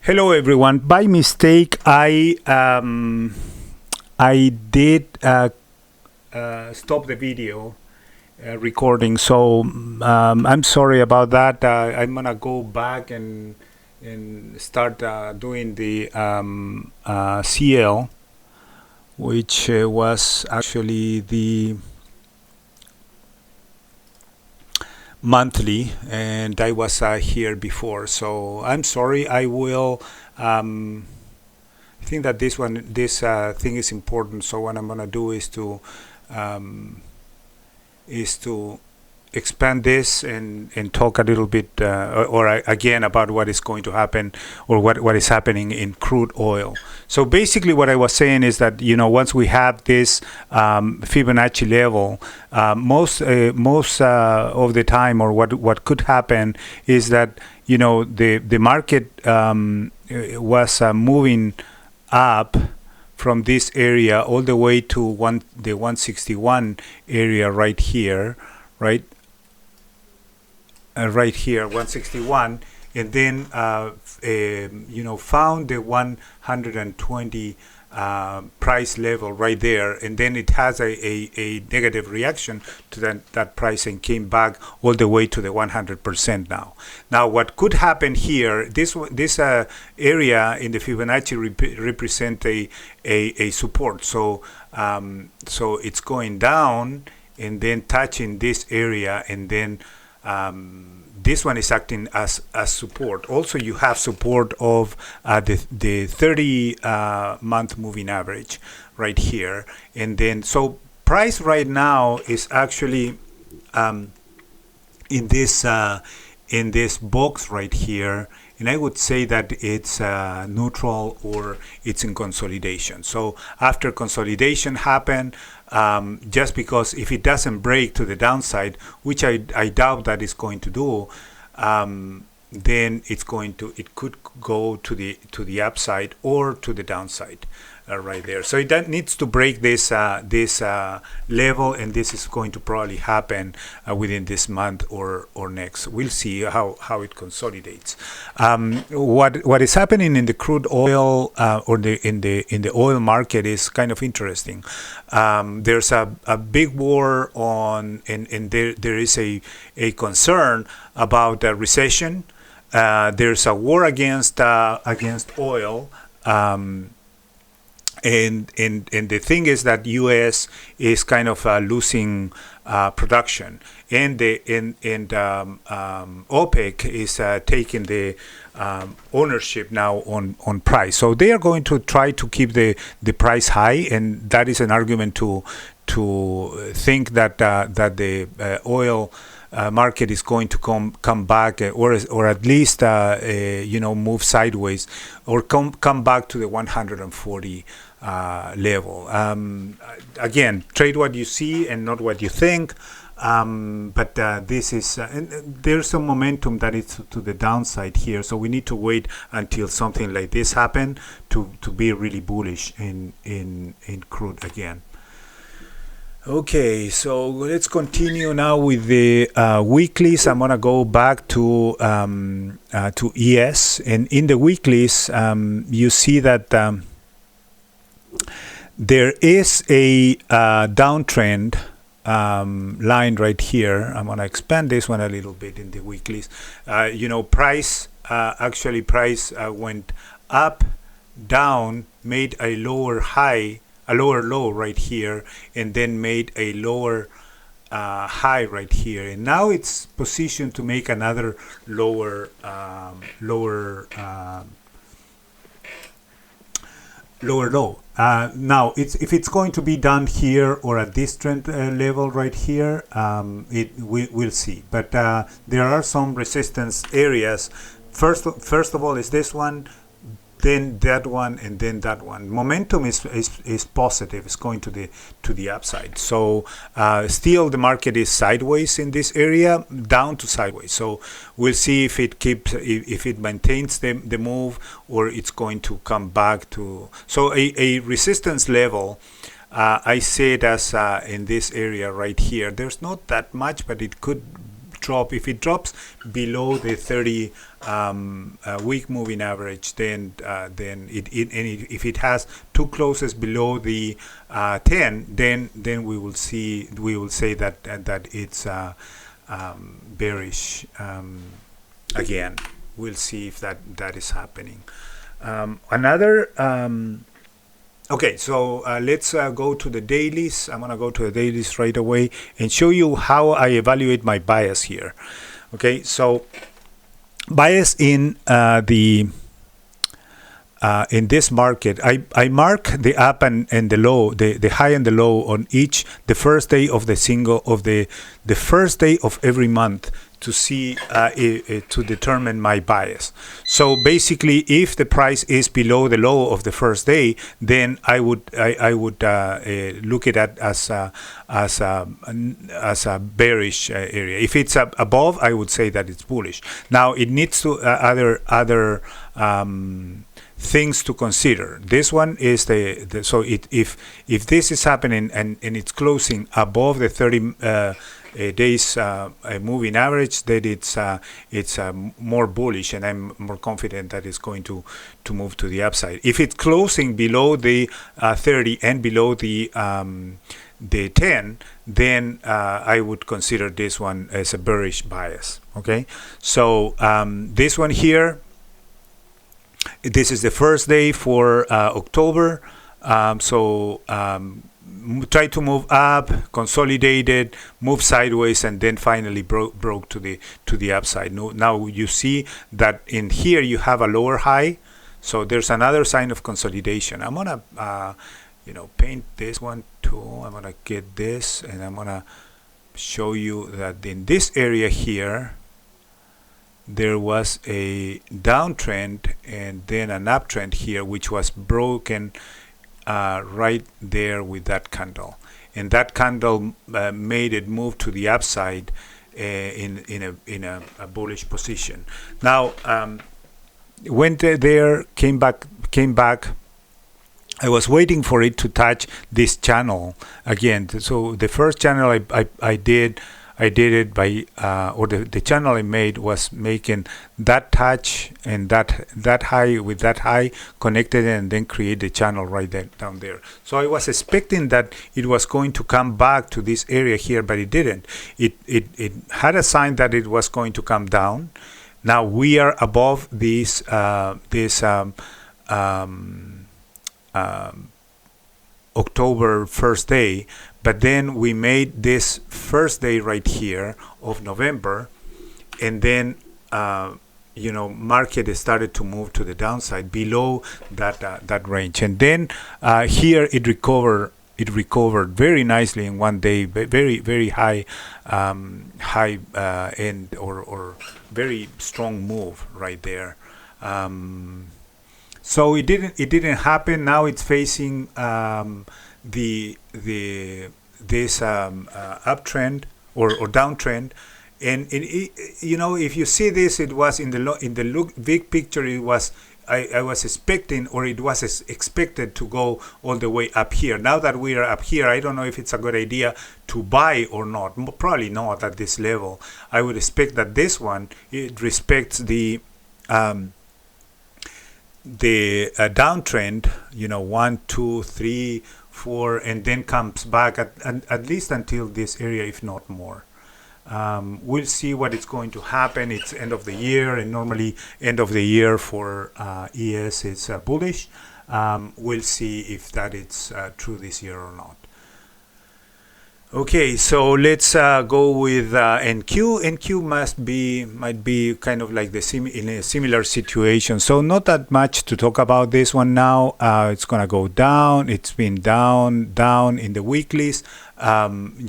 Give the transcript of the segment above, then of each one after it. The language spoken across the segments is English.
Hello everyone. By mistake, I did stop the video recording, so I'm sorry about that. I'm gonna go back and start doing the CL, which was actually the monthly, and I was here before, so I'm sorry. I will I think that this thing is important, so what I'm gonna do um, is to expand this and talk a little bit again about what is going to happen, or what is happening in crude oil. So basically what I was saying is that, once we have this Fibonacci level, most of the time, or what could happen is that the market was moving up from this area all the way to the 161 area right here, right? Right here, 161, and then found the 120 price level right there, and then it has a negative reaction to that price and came back all the way to the 100% now. Now, what could happen here? This area in the Fibonacci represent a support. So it's going down and then touching this area, and then this one is acting as support. Also, you have support of the 30-month moving average right here, and then so price right now is actually in this box right here, and I would say that it's neutral or it's in consolidation. So after consolidation happen, just because if it doesn't break to the downside, which I doubt that it's going to do, then it could go to the upside or to the downside right there. So it needs to break this level, and this is going to probably happen within this month or next. We'll see how it consolidates. What is happening in the crude oil or in the oil market is kind of interesting. There's a big war on, and there is a concern about a recession. There's a war against oil. And the thing is that U.S. is kind of losing production, and OPEC is taking the ownership now on price. So they are going to try to keep the price high, and that is an argument to think that the oil market is going to come back, or at least move sideways, or come back to the 140 level. Again, trade what you see and not what you think. But this is and there's some momentum that is to the downside here, so we need to wait until something like this happen to be really bullish in crude again. Okay, so let's continue now with the weeklies. I'm gonna go back to ES, and in the weeklies, you see that there is a downtrend line right here. I'm gonna expand this one a little bit in the weeklies. Price went up, down, made a lower low right here, and then made a lower high right here, and now it's positioned to make another lower low. Now if it's going to be done here or at this trend level right here, we'll see, but there are some resistance areas. First of all is this one, then that one, and then that one. Momentum is positive. It's going to the upside. So still the market is sideways in this area, down to sideways. So we'll see if it maintains the move, or it's going to come back to. So a resistance level, I say it as in this area right here. There's not that much, but it could drop. If it drops below the 30 week moving average, then if it has two closes below the 10, then we will say that it's bearish again. We'll see if that is happening. Okay, so let's go to the dailies. I'm going to go to the dailies right away and show you how I evaluate my bias here. Okay, so bias in in this market, I mark the up and the low, the high and the low on each the first day of the first day of every month to see to determine my bias. So basically, if the price is below the low of the first day, then I would look at it as a bearish area. If it's above, I would say that it's bullish. Now it needs to other things to consider. This one is if this is happening and it's closing above the 30 days moving average, that it's more bullish, and I'm more confident that it's going to move to the upside. If it's closing below the 30 and below the 10, then I would consider this one as a bearish bias. Okay, so this one here, this is the first day for October. Try to move up, consolidated, move sideways, and then finally broke to the upside. Now you see that in here you have a lower high, so there's another sign of consolidation. I'm gonna paint this one too. I'm gonna get this, and I'm gonna show you that in this area here there was a downtrend and then an uptrend here, which was broken right there with that candle, and that candle made it move to the upside in a bullish position. Now went there, came back. I was waiting for it to touch this channel again. So the first channel I did it by or the channel I made was making that touch and that high with that high connected, and then create the channel right there, down there. So I was expecting that it was going to come back to this area here, but it didn't. It had a sign that it was going to come down. Now we are above this October 1st day, but then we made this first day right here of November, and then market started to move to the downside below that range, and then here it recovered very nicely in one day, very high end or very strong move right there. So it didn't happen. Now it's facing this uptrend or downtrend, and if you see this, it was in the big picture. It was I was expecting, or it was expected to go all the way up here. Now that we are up here, I don't know if it's a good idea to buy or not. Probably not at this level. I would expect that this one, it respects the downtrend, 1, 2, 3, 4, and then comes back at least until this area, if not more. We'll see what is going to happen. It's end of the year, and normally end of the year for ES is bullish. We'll see if that is true this year or not. Okay, so let's go with NQ. NQ might be kind of like in a similar situation. So not that much to talk about this one now. It's gonna go down. It's been down in the weeklies, and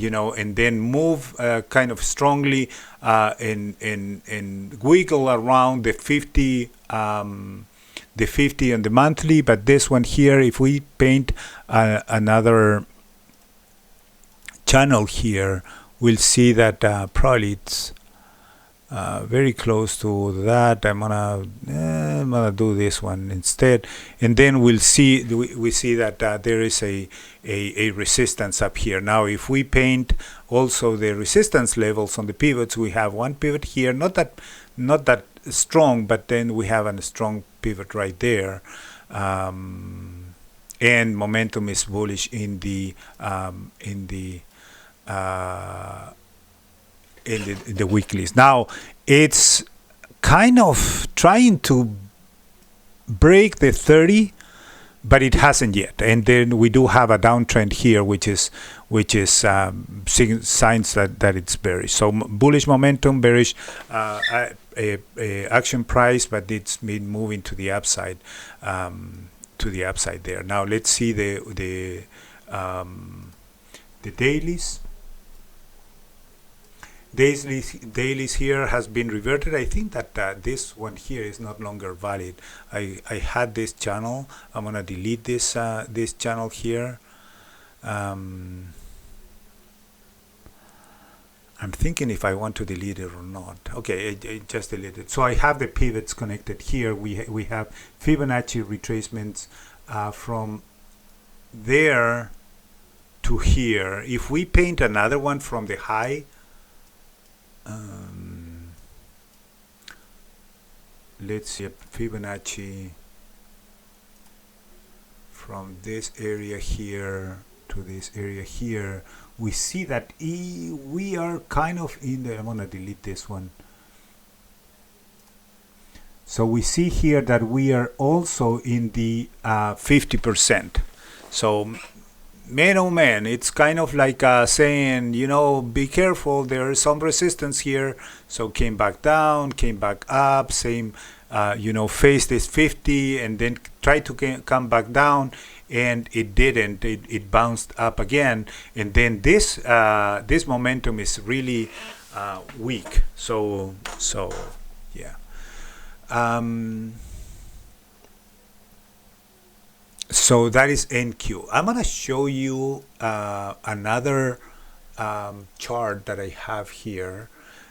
then move kind of strongly and wiggle around the 50. The 50 on the monthly. But this one here, if we paint another channel here, we'll see that probably very close to that. I'm gonna do this one instead, and then we see that there is a resistance up here. Now, if we paint also the resistance levels on the pivots, we have one pivot here, not that strong, but then we have a strong pivot right there, and momentum is bullish in the weeklies. Now, it's kind of trying to break the 30, but it hasn't yet. And then we do have a downtrend here, which is signs that it's bearish. So bullish momentum, bearish action price, but it's been moving to the upside, there. Now let's see the dailies. Dailies here has been reverted. I think that this one here is not longer valid. I had this channel. I'm gonna delete this channel here. I'm thinking if I want to delete it or not. Okay, I just deleted it. So I have the pivots connected here. We have Fibonacci retracements from there to here. If we paint another one from the high, let's see, Fibonacci from this area here to this area here, we see that we are kind of in the, I'm gonna delete this one. So we see here that we are also in the 50%. So man, oh man, it's kind of like saying, be careful, there is some resistance here. So came back down, came back up, same, faced this 50 and then tried to come back down, and it didn't. It bounced up again, and then this momentum is really weak. So yeah. So that is NQ. I'm gonna show you another chart that I have here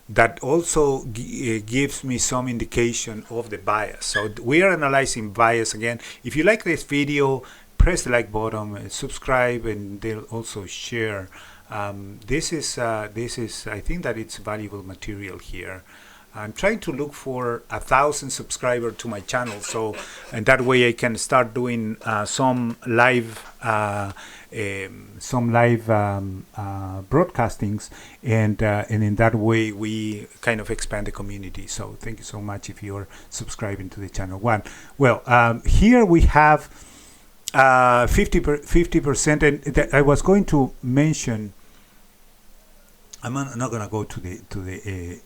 that also gives me some indication of the bias. So we are analyzing bias again. If you like this video, press the like button, subscribe, and then also share. This is I think that it's valuable material here. I'm trying to look for 1,000 subscribers to my channel, and that way I can start doing some live broadcastings, and in that way we kind of expand the community. So thank you so much if you're subscribing to the channel. Here we have 50%, and I was going to mention. I'm not going to go to the.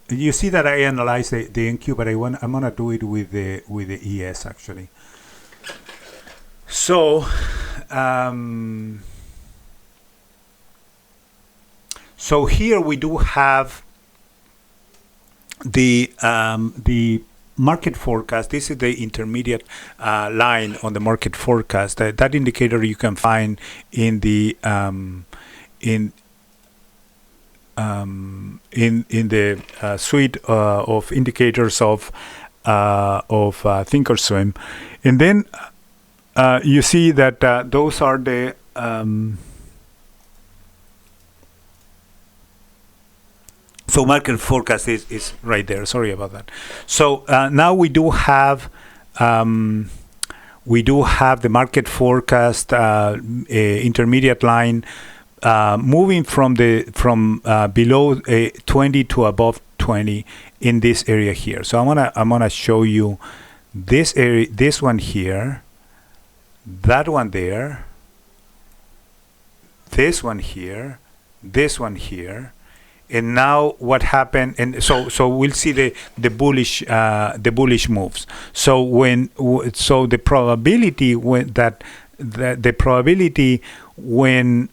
You see that I analyze the NQ, but I'm gonna do it with the ES actually. So so here we do have the market forecast. This is the intermediate line on the market forecast. That indicator you can find in the in the suite of indicators of Thinkorswim, and then you see that those are the so market forecast is right there. Sorry about that. So now we do have the market forecast intermediate line moving from below 20 to above 20 in this area here. So I'm gonna show you this area, this one here, that one there, this one here, this one here, and now what happened? And so we'll see the bullish moves. So the probability when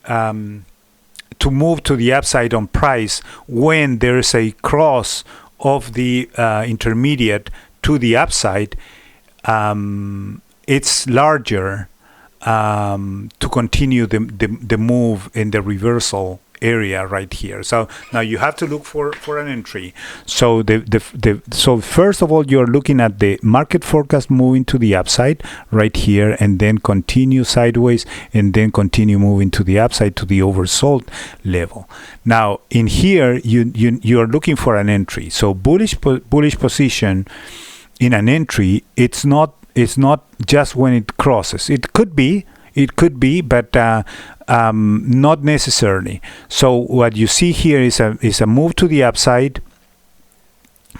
to move to the upside on price when there's a cross of the intermediate to the upside, it's larger to continue the move in the reversal area right here. So now you have to look for an entry. So so first of all, you're looking at the market forecast moving to the upside right here, and then continue sideways, and then continue moving to the upside to the oversold level. Now in here, you are looking for an entry. So bullish position in an entry, it's not just when it crosses. It could be, but not necessarily. So what you see here is a move to the upside,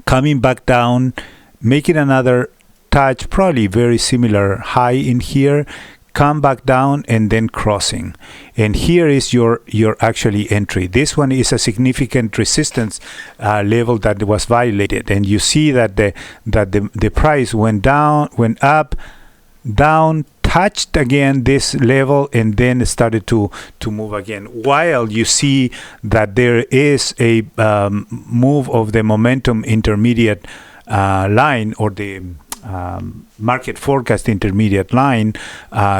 coming back down, making another touch, probably very similar high in here, come back down, and then crossing. And here is your actually entry. This one is a significant resistance level that was violated, and you see that the price went up, down, touched again this level, and then started to move again, while you see that there is a move of the momentum intermediate line, or the market forecast intermediate line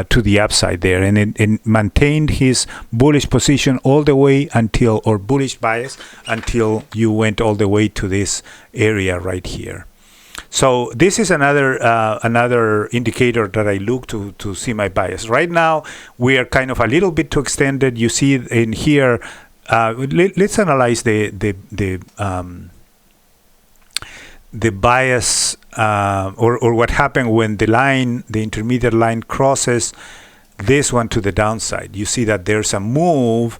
to the upside there, and it maintained his bullish position all the way until, or bullish bias, until you went all the way to this area right here. So this is another indicator that I look to see my bias. Right now we are kind of a little bit too extended. You see in here. Let's analyze the bias, or what happened when the intermediate line crosses this one to the downside. You see that there's a move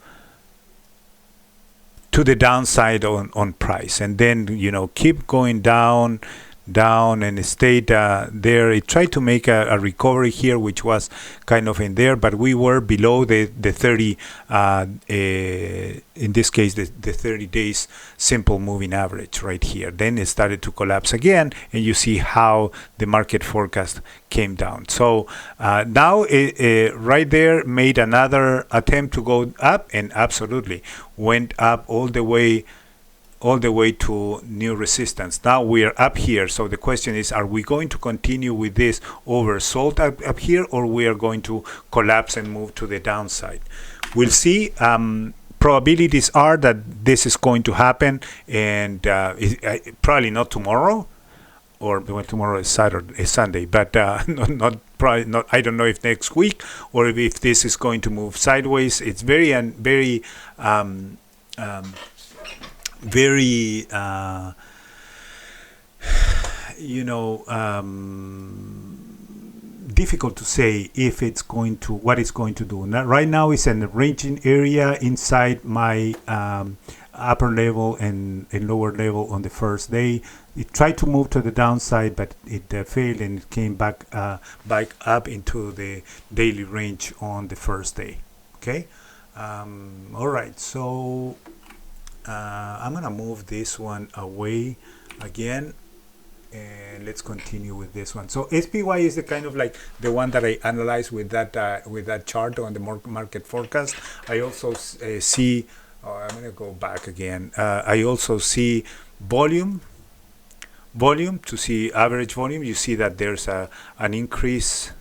to the downside on price, and then keep going down, and it stayed there. It tried to make a recovery here, which was kind of in there, but we were below the 30, in this case the 30 days simple moving average right here. Then it started to collapse again, and you see how the market forecast came down. So now right there made another attempt to go up, and absolutely went up all the way to new resistance. Now we are up here, so the question is, are we going to continue with this oversold up here, or we are going to collapse and move to the downside? We'll see. Probabilities are that this is going to happen, and probably not tomorrow, or well, tomorrow is Sunday, but probably not. I don't know if next week, or if this is going to move sideways. It's very difficult to say if it's going to, what it's going to do. Now, right now it's in a ranging area inside my upper level and lower level on the first day. It tried to move to the downside, but it failed, and it came back up into the daily range on the first day. Okay. All right, so I'm gonna move this one away again, and let's continue with this one. So SPY is the kind of like the one that I analyzed with that chart on the market forecast. I also see, I'm gonna go back again. I also see volume to see average volume. You see that there's an increase.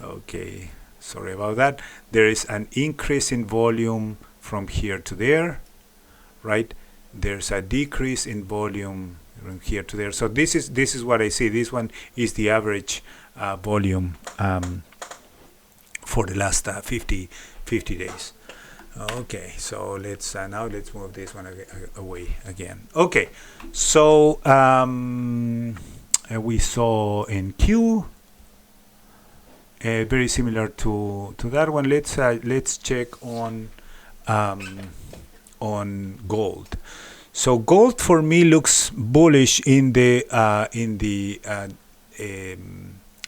Okay, sorry about that. There is an increase in volume from here to there, right? There's a decrease in volume from here to there. So this is what I see. This one is the average volume for the last 50 days. Okay, so let's now let's move this one away again. Okay, so we saw in Q very similar to that one. Let's check on gold. So gold for me looks bullish in the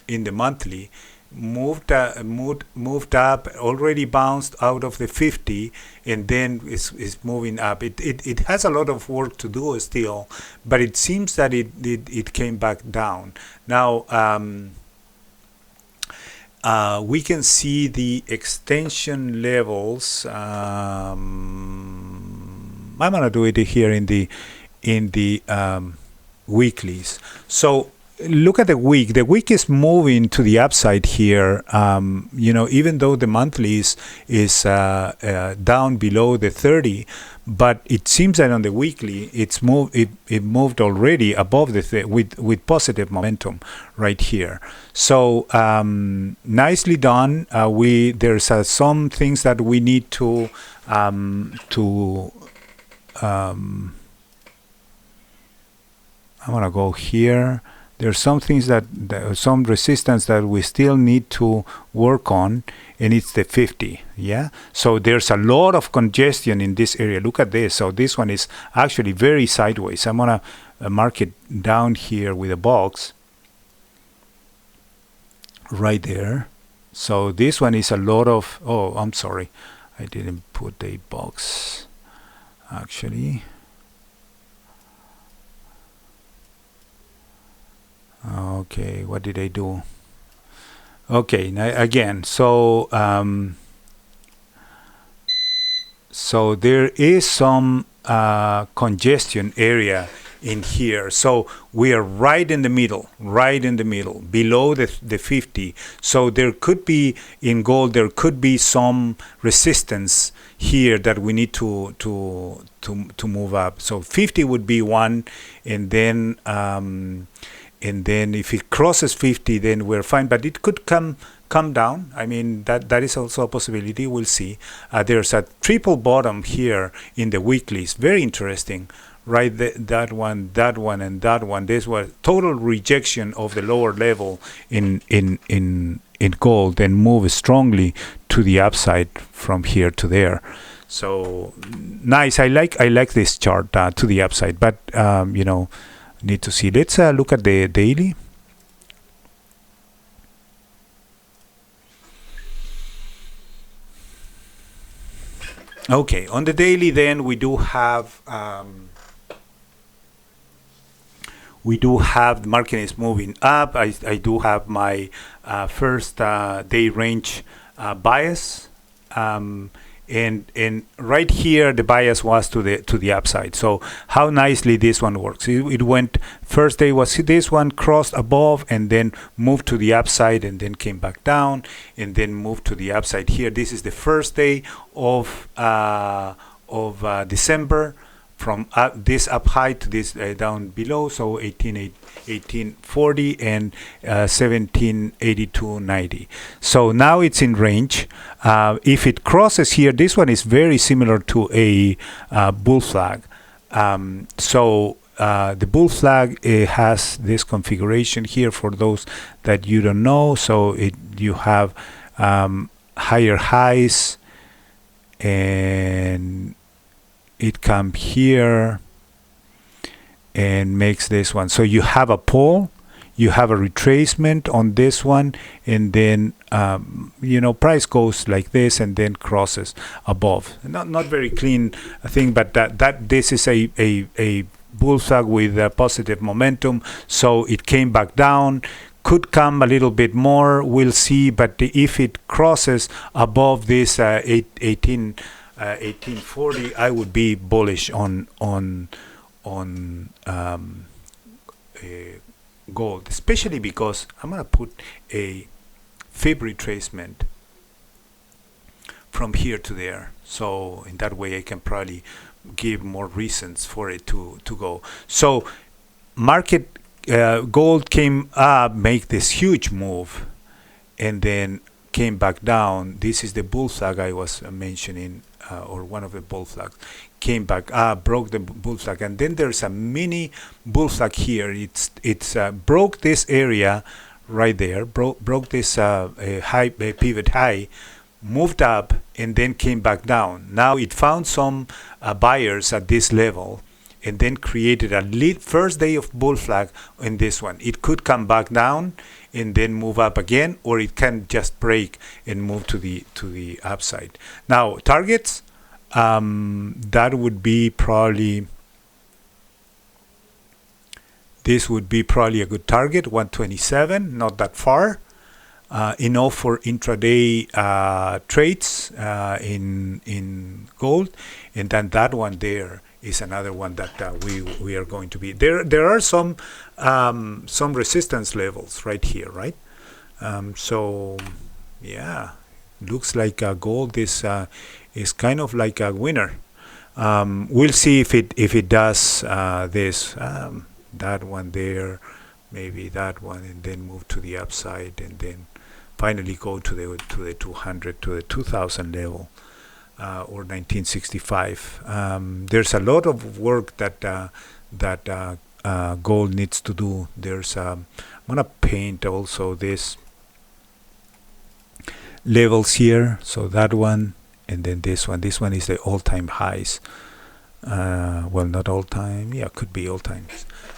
monthly. Moved up, already bounced out of the 50, and then is moving up. It has a lot of work to do still, but it seems that it came back down. Now we can see the extension levels. I'm gonna do it here in the weeklies. So look at the week. The week is moving to the upside here. Even though the monthly is down below the 30, but it seems that on the weekly it's moved. It moved already above the with positive momentum right here. So nicely done. There's some things that we need to. I want to go here. There's some things some resistance that we still need to work on, and it's the 50. Yeah. So there's a lot of congestion in this area. Look at this. So this one is actually very sideways. I'm gonna mark it down here with a box right there. So this one is a lot of. Oh, I'm sorry, I didn't put a box actually. Okay, what did I do? Okay, again, so there is some congestion area in here. So we are right in the middle, below the 50. So there could be, in gold, there could be some resistance here that we need to move up. So 50 would be one, and then if it crosses 50, then we're fine. But it could come down. I mean, that is also a possibility. We'll see. There's a triple bottom here in the weeklies. Very interesting. Right, that one, and that one. This was total rejection of the lower level in gold, and move strongly to the upside from here to there. So nice. I like this chart to the upside, but need to see. Let's look at the daily. Okay, on the daily, then we do have the market is moving up. I do have my first day range bias. And right here the bias was to the upside. So how nicely this one works. It went, first day was this one, crossed above, and then moved to the upside, and then came back down, and then moved to the upside here. This is the first day of December, from this up high to this down below. So 1840 and 1782.90. So now it's in range. If it crosses here, this one is very similar to a bull flag. The bull flag has this configuration here for those that you don't know. So you have higher highs, and it comes here and makes this one. So you have a pull, you have a retracement on this one, and then price goes like this and then crosses above. Not very clean thing, but that this is a bull flag with a positive momentum. So it came back down. Could come a little bit more, we'll see. But if it crosses above this 1840, I would be bullish on gold, especially because I'm gonna put a fib retracement from here to there. So in that way, I can probably give more reasons for it to go. So market gold came up, make this huge move, and then came back down. This is the bull flag I was mentioning, or one of the bull flags. Came back up, broke the bull flag, and then there's a mini bull flag here. It's broke this area right there, broke this high pivot high, moved up, and then came back down. Now it found some buyers at this level, and then created a first day of bull flag in this one. It could come back down and then move up again, or it can just break and move to the upside. Now targets, that would be probably, this would be probably a good target, 127, not that far. Enough for intraday trades in gold, and then that one there is another one that we are going to be there. There are some resistance levels right here, right? So yeah, looks like gold is kind of like a winner. We'll see if it does this that one there, maybe that one, and then move to the upside, and then finally go to the 200 to the 2000 level or 1965. There's a lot of work that gold needs to do. There's I'm gonna paint also this levels here. So that one, and then this one. This one is the all-time highs. Well, not all-time. Yeah, could be all-time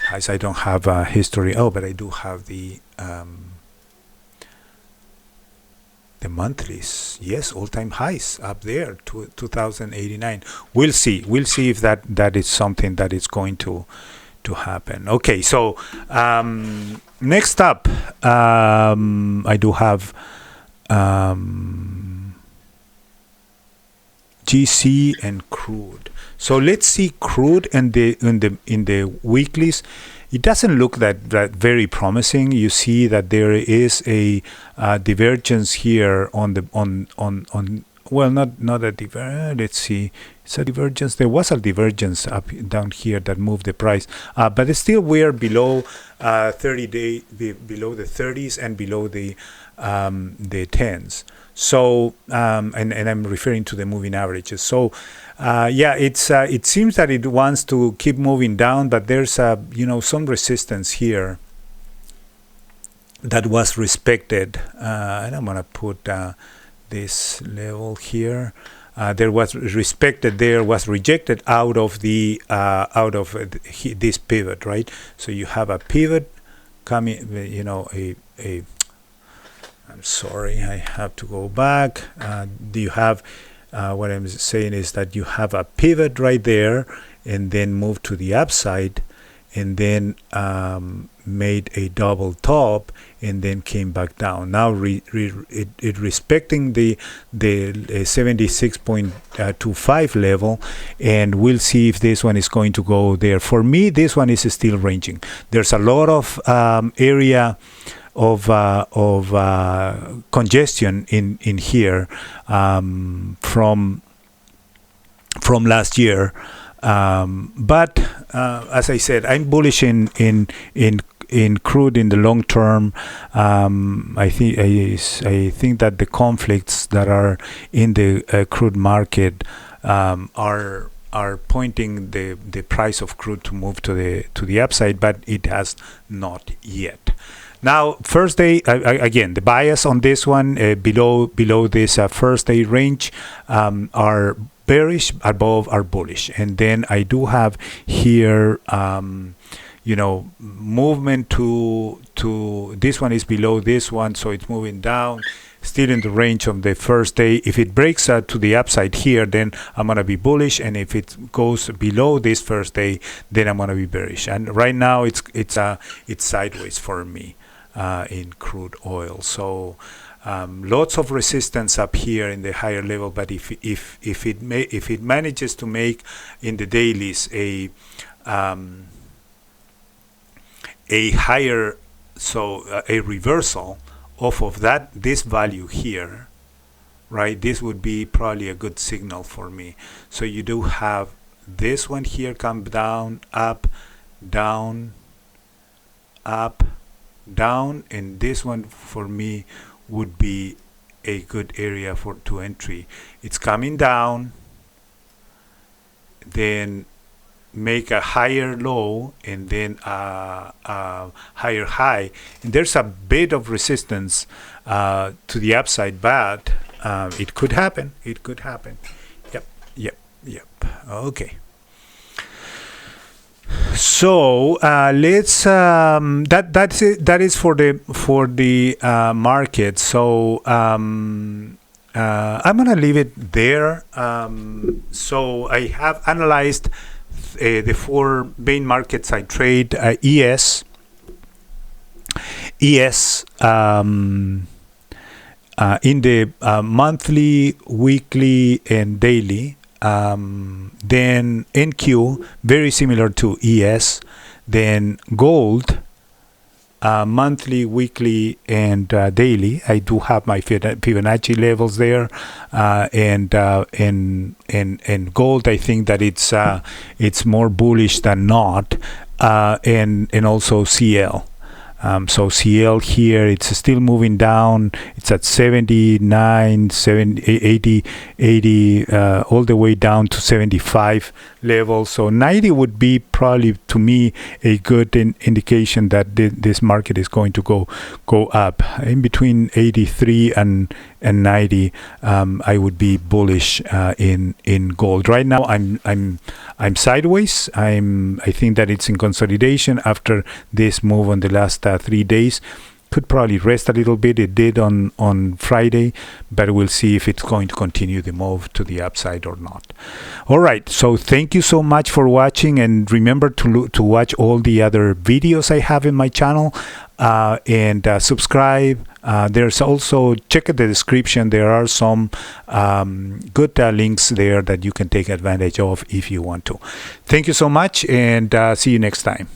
highs. I don't have a history. Oh, but I do have the monthlies. Yes, all-time highs up there, 2089. We'll see. We'll see if that is something that is going to happen. Okay, so next up, I do have GC and crude. So let's see crude in the weeklies. It doesn't look that very promising. You see that there is a divergence here on well, not a divergence. Let's see, it's a divergence. There was a divergence up down here that moved the price, but it's still we're below 30-day, below the 30s and below the 10s. So and I'm referring to the moving averages. So yeah, it seems that it wants to keep moving down, but there's some resistance here that was respected, and I'm gonna put this level here. There was respected, there was rejected out of the this pivot, right? So you have a pivot coming, I'm sorry, I have to go back. Do you have what I'm saying is that you have a pivot right there, and then move to the upside, and then made a double top, and then came back down. Now it respecting the 76.25 level, and we'll see if this one is going to go there. For me, this one is still ranging. There's a lot of area of congestion in here from last year, but as I said, I'm bullish in crude in the long term. I think that the conflicts that are in the crude market are pointing the price of crude to move to the upside, but it has not yet. Now, first day, again, the bias on this one below this first day range are bearish, above are bullish. And then I do have here, movement to this one is below this one, so it's moving down, still in the range of the first day. If it breaks to the upside here, then I'm gonna be bullish, and if it goes below this first day, then I'm gonna be bearish. And right now it's sideways for me in crude oil. So lots of resistance up here in the higher level, but if it manages to make in the dailies a higher, so a reversal off of this value here, right, this would be probably a good signal for me. So you do have this one here come down, up, down, up, down, and this one for me would be a good area to entry. It's coming down, then make a higher low, and then a higher high, and there's a bit of resistance to the upside, but it could happen. Yep. Okay. So let's that is for the market. So I'm gonna leave it there. So I have analyzed the four main markets I trade: ES, in the monthly, weekly, and daily. then NQ, very similar to ES, then gold, monthly, weekly, and daily. I do have my Fibonacci levels there, and gold. I think that it's more bullish than not, and also CL. So CL here, it's still moving down. It's at 79, 70, 80, all the way down to 75 level. So 90 would be probably, to me, a good indication that this market is going to go up. In between 83 and 90, I would be bullish in gold. Right now, I'm sideways. I think that it's in consolidation after this move on the last 3 days. Could probably rest a little bit. It did on Friday, but we'll see if it's going to continue the move to the upside or not. All right, so thank you so much for watching, and remember to watch all the other videos I have in my channel, and subscribe. There's also, check out the description, there are some good links there that you can take advantage of if you want to. Thank you so much, and see you next time.